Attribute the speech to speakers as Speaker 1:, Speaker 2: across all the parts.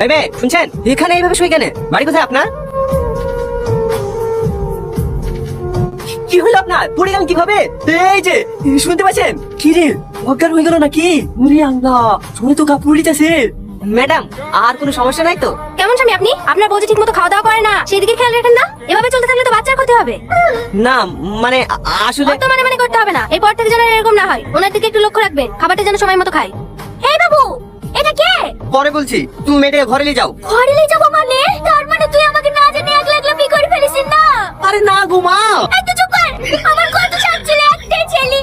Speaker 1: এই মেয়ে শুনছেন, এখানে এইভাবে শুয়ে কেন? বাড়ি কোথায় আপনার? কি হলো আপনার? পড়ে গেলেন কিভাবে? এই যে শুনতে পাচ্ছেন? কি রে, অজ্ঞান হয়ে গেল নাকি? ওরে আল্লাহ, শুনে তো কাপড় উড়িতেছে। ম্যাডাম, আর কোনো সমস্যা নাই তো?
Speaker 2: কেমন স্বামী আপনি? আপনার বউ যে ঠিক মতো খাওয়া দাওয়া করে না, সেই দিকে খেয়াল রাখেন না? এভাবে চলতে থাকলে তো বাচ্চার ক্ষতি হবে।
Speaker 1: না মানে আসলে
Speaker 2: অত মানে করতে হবে না। এরপর থেকে যেন এরকম না হয়, ওনার দিকে একটু লক্ষ্য রাখবেন, খাবারটা যেন সময় মতো খায়। এই বাবু, এটা কে?
Speaker 1: পরে বলছি, তুমি মেয়েটাকে ঘরে নিয়ে যাও।
Speaker 2: ঘরে নিয়ে যাবো মানে? তার মানে তুই আমাকে না জানি একলা একলা বিয়ে করে ফেলেছিস না?
Speaker 1: আরে না গো মা।
Speaker 2: এই তো চুপ কর। আমার কত শখ ছিল একটাই ছেলে,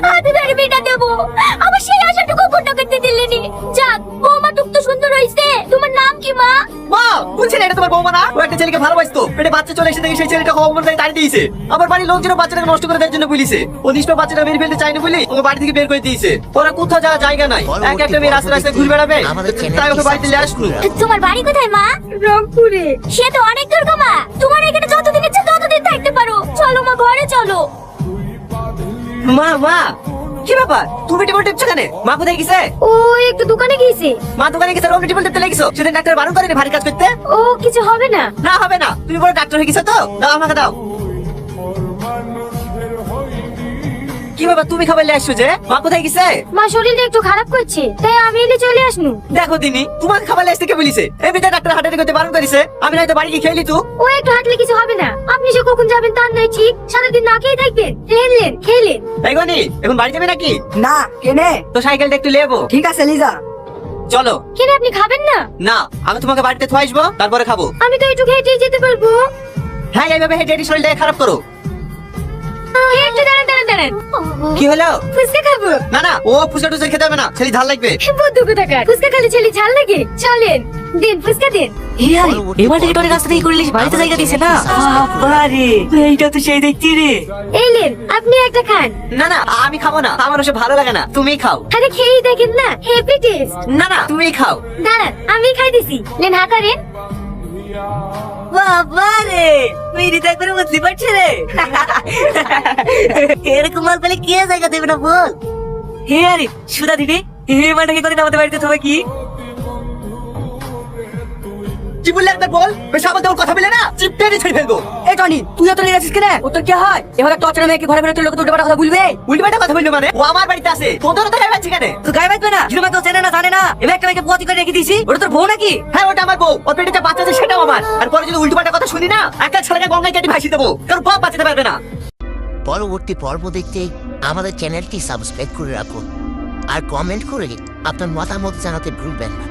Speaker 2: হাতে ধরে বিটা দেবো। আমার সেই আশাটুকু পূর্ণ করতে দিলেনি। যাক, বৌমা টুক তো সুন্দর হইছে। তোমার নাম কি মা?
Speaker 1: মা বুঝছেন, এটা তোমার বৌমা না? ও একটা ছেলেকে ভালোবাসতো, পেটে বাচ্চা চলে এসে দেখে সেই ছেলেটা অমন তাড়ি দিয়েছে। আমার বাড়ির লোকজন বাচ্চাটাকে নষ্ট করে দেওয়ার জন্য বলিছে। ও নিষ্পাপ বাচ্চাটা মেরে ফেলতে চায়নি বলি ওকে বাড়ি থেকে বের করে দিয়েছে। ওরা কোথাও যাওয়ার জায়গা নাই, এক একটা মেয়ে রাস্তায় রাস্তায় ঘুরে বেড়াবে, তাই ওকে বাড়িতে নিয়ে আসলো।
Speaker 2: তোমার বাড়ি কোথায় মা? রংপুরে। সে তো অনেক দূর গো মা। তোমার এখানে যতদিন ইচ্ছে ততদিন থাকতে পারো। চলো মা, ঘরে চলো।
Speaker 1: মা মা, কি ব্যাপার? তুমি টেবিল টিপছো কেন? মা কোথায় গেছে?
Speaker 2: ও একটু দোকানে গিয়েছে।
Speaker 1: মা দোকানে গেছে, রোগ টেবিল টিপতে লেগেছো। সেদিন ডাক্তার বারণ করেনি ভারী কাজ করতে?
Speaker 2: ও কিছু হবে না।
Speaker 1: না হবে না, তুমি বড় ডাক্তার হয়ে গেছো তো। দাও আমাকে দাও। কি ব্যাপার, তুমি খাবার নিয়ে আসছো যে? মা কোথায় গেছে?
Speaker 2: মা শরীরটা একটু খারাপ করছে, তাই আমি এলে চলে আসনু।
Speaker 1: দেখো দিনি, তোমাকে খাবার নিয়ে আসতে কে বলিছে? এমনিতে ডাক্তার হাঁটাহাঁটি করতে বারণ করেছে। আমি নয়তো বাড়ি গিয়ে খেয়ে নিতু।
Speaker 2: ও একটু হাঁটলে কিছু হবে না। আপনি যে কখন যাবেন তার নাই ঠিক। সারাদিন না খেয়ে থাকবেন, খেলেন খেলেন।
Speaker 1: এই গনি, এখন বাড়ি যাবে নাকি?
Speaker 3: না কেনে?
Speaker 1: তো সাইকেলটা একটু লেবো।
Speaker 3: ঠিক আছে লিজা।
Speaker 1: চলো।
Speaker 2: কেন আপনি খাবেন না?
Speaker 1: না, আমি তোমাকে বাড়িতে থুয়ে আসবো, তারপরে খাবো।
Speaker 2: আমি তো একটু হেঁটেই যেতে পারবো।
Speaker 1: হ্যাঁ, এইভাবে হেঁটে হেঁটে শরীরটাকে খারাপ করো।
Speaker 2: একটু দাঁড়ান দাঁড়ান দাঁড়ান।
Speaker 1: কি হলো?
Speaker 2: ফুচকা খাবো।
Speaker 1: না না, ও ফুচকা টুচকা খেতে হবে না, ছেলে ঝাল লাগবে।
Speaker 2: বুদ্ধু কোথাকার, ফুচকা খালি ছেলে ঝাল লাগে? চলেন, দিন ফুচকা দিন।
Speaker 4: এবার টিকিটে রাস্তা থেকে করলিস, বাড়িতে জায়গা দিছে না?
Speaker 3: বাবারে, এইটা তো সেই দেখছি রে।
Speaker 2: এই লেন, আপনি একটা খান।
Speaker 1: না না, আমি খাবো না, আমার ওসব ভালো লাগে না, তুমিই খাও।
Speaker 2: আরে খেয়েই দেখেন না, হেভি টেস্ট।
Speaker 1: না না, তুমিই খাও।
Speaker 2: দাঁড়ান, আমি খাই দিছি। লেন হা করেন।
Speaker 3: বাবারে, মেরি তো একবার মতলি পাচ্ছে রে।
Speaker 4: এরকম মাল পেলে কে জায়গা দেবে না বল?
Speaker 3: হে আরে সুধা দিদি, এই মাটাকে কদিন আমাদের বাড়িতে তবে কি?
Speaker 1: কি বললে একবার বল? বেশ আমার দেওয়ার কথা বলে না, চিপটে ছেড়ে ফেলবো।
Speaker 3: এই টনি, তুই তো নিয়ে যাচ্ছিস কেন? ও তোর কি হয়? এভাবে টর্চার মেয়েকে ঘরে বেরোতে লোক তো উল্টো কথা বলবে।
Speaker 1: উল্টোপাল্টা কথা বললো মানে? ও আমার বাড়িতে আছে, তোদের তো গায়ে বাজছে কেন?
Speaker 3: তুই গায়ে বাজবে না? জিরো তো চেনে না জানে না। এবার একটা মেয়েকে পোয়াতি করে রেখে দিয়েছি, ওটা তোর বউ নাকি?
Speaker 1: হ্যাঁ, ওটা আমার বউ। ওর পেটে যে বাচ্চা আছে সেটাও আমার। আর পরে যদি উল্টোপাল্টা কথা শুনি না, একটা ছেলেকে গঙ্গায় কেটে ভাসিয়ে দেবো, কারণ বাপ বাঁচাতে পারবে না।
Speaker 5: পরবর্তী পর্ব দেখতে আমাদের চ্যানেলটি সাবস্ক্রাইব করে রাখুন আর কমেন্ট করে আপনার মতামত জানাতে ভুলবেন না।